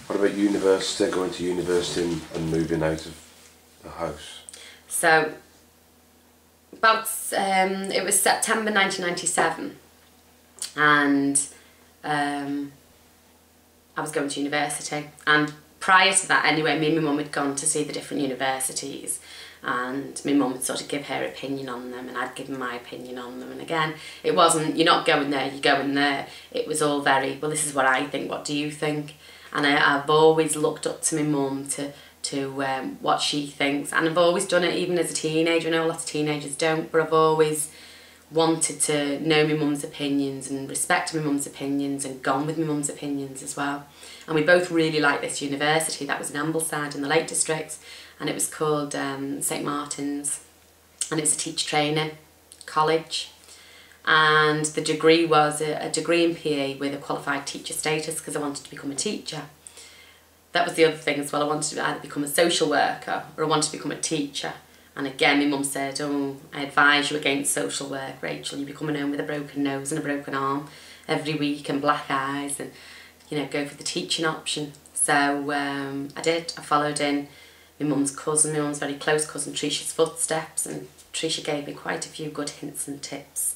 What about university, going to university and moving out of the house? So, about, it was September 1997, and I was going to university, and prior to that anyway, me and my mum had gone to see the different universities, and my mum would sort of give her opinion on them and I'd give my opinion on them. And again, it wasn't, you're not going there, you're going there. It was all very, well, this is what I think, what do you think? And I've always looked up to my mum to what she thinks, and I've always done it even as a teenager. I know a lot of teenagers don't, but I've always wanted to know my mum's opinions and respect my mum's opinions and gone with my mum's opinions as well. And we both really liked this university that was in Ambleside in the Lake District, and it was called St Martin's, and it was a teacher training college, and the degree was a degree in PE with a qualified teacher status, because I wanted to become a teacher. That was the other thing as well. I wanted to either become a social worker or I wanted to become a teacher. And again, my mum said, oh, I advise you against social work, Rachel. You'll be coming home with a broken nose and a broken arm every week and black eyes, and, you know, go for the teaching option. So I did. I followed in my mum's cousin, my mum's very close cousin, Trisha's footsteps, and Trisha gave me quite a few good hints and tips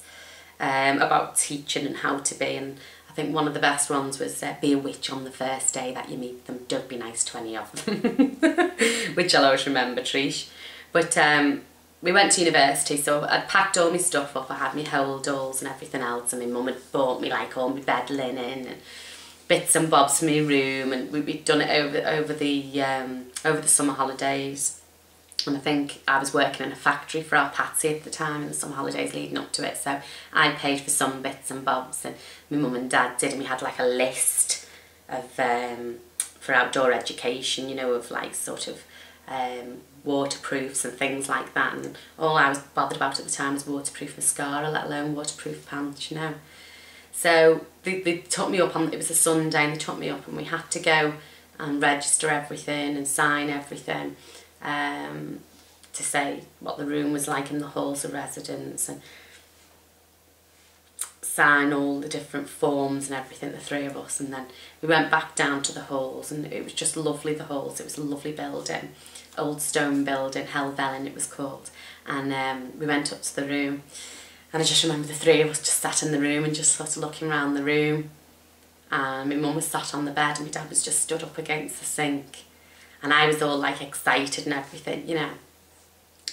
about teaching and how to be. And I think one of the best ones was be a witch on the first day that you meet them. Don't be nice to any of them, which I'll always remember, Trish. But we went to university, so I'd packed all my stuff up. I had my holdalls and everything else, and my mum had bought me like all my bed linen and bits and bobs for my room, and we'd done it over the summer holidays. And I think I was working in a factory for our Patsy at the time in the summer holidays leading up to it, so I paid for some bits and bobs, and my mum and dad did, and we had like a list of for outdoor education, you know, of like sort of waterproofs and things like that, and all I was bothered about at the time was waterproof mascara, let alone waterproof pants, you know. So they took me up on, it was a Sunday, and they took me up and we had to go and register everything and sign everything to say what the room was like in the halls of residence, and sign all the different forms and everything, the three of us. And then we went back down to the halls, and it was just lovely, the halls. It was a lovely building, old stone building, Helvellyn it was called. And we went up to the room, and I just remember the three of us just sat in the room and just sort of looking around the room. And my mum was sat on the bed and my dad was just stood up against the sink. And I was all like excited and everything, you know.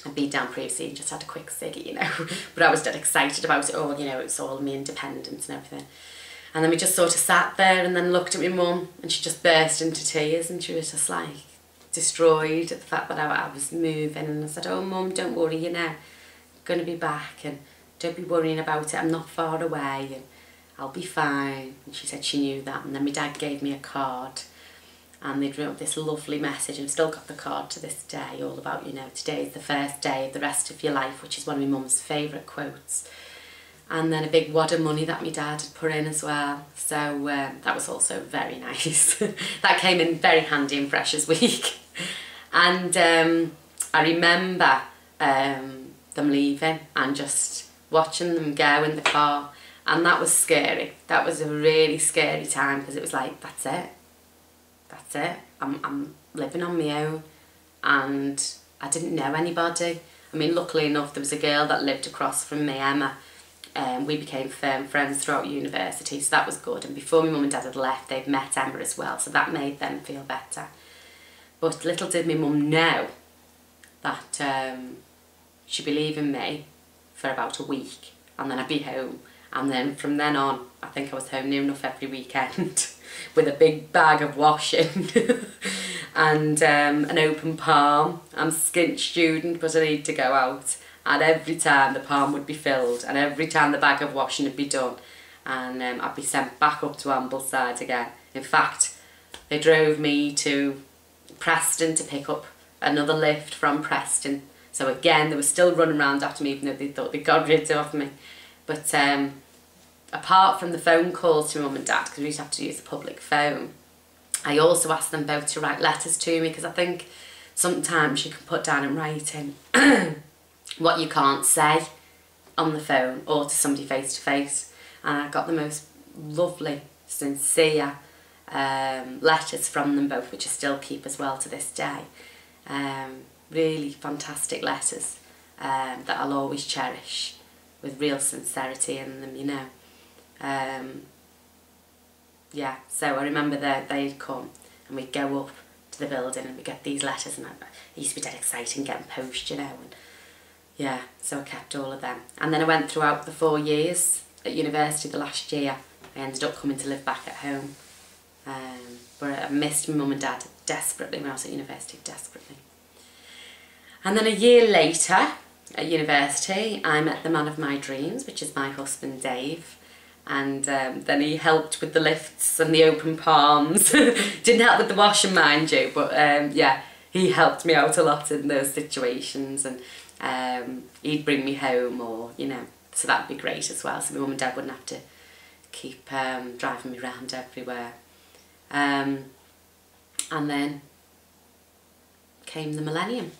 I'd been down previously and just had a quick ciggy, you know. But I was dead excited about it all, you know, it was all me independence and everything. And then we just sort of sat there and then looked at my mum, and she just burst into tears, and she was just like destroyed at the fact that I was moving. And I said, oh Mum, don't worry, you know, I'm going to be back, and don't be worrying about it, I'm not far away, and I'll be fine. And she said she knew that. And then my dad gave me a card, and they'd wrote this lovely message, and I've still got the card to this day, all about, you know, today is the first day of the rest of your life, which is one of my mum's favourite quotes. And then a big wad of money that my dad had put in as well. So that was also very nice. That came in very handy in Freshers Week. And I remember them leaving and just watching them go in the car. And that was scary. That was a really scary time, because it was like, that's it. That's it. I'm living on my own, and I didn't know anybody. I mean, luckily enough, there was a girl that lived across from me, Emma. We became firm friends throughout university, so that was good. And before my mum and dad had left, they'd met Emma as well, so that made them feel better. But little did my mum know that she'd be leaving me for about a week, and then I'd be home. And then from then on, I think I was home near enough every weekend with a big bag of washing and an open palm. I'm a skint student, but I need to go out. And every time the palm would be filled, and every time the bag of washing would be done, and I'd be sent back up to Ambleside again. In fact, they drove me to Preston to pick up another lift from Preston. So again, they were still running around after me, even though they thought they got rid of me. But apart from the phone calls to my mum and dad, because we used to have to use the public phone, I also asked them both to write letters to me, because I think sometimes you can put down in writing what you can't say on the phone or to somebody face to face. And I got the most lovely, sincere letters from them both, which I still keep as well to this day. Really fantastic letters that I'll always cherish, with real sincerity in them, you know. Yeah, so I remember that they'd come and we'd go up to the building and we'd get these letters, and it used to be dead exciting getting post, you know. And yeah, so I kept all of them. And then I went throughout the 4 years at university. The last year I ended up coming to live back at home. But I missed my mum and dad desperately when I was at university, desperately. And then a year later at university, I met the man of my dreams, which is my husband Dave. And then he helped with the lifts and the open palms. Didn't help with the washing, mind you, but yeah, he helped me out a lot in those situations. And he'd bring me home, or, you know, so that'd be great as well, so my mum and dad wouldn't have to keep driving me around everywhere. And then came the millennium.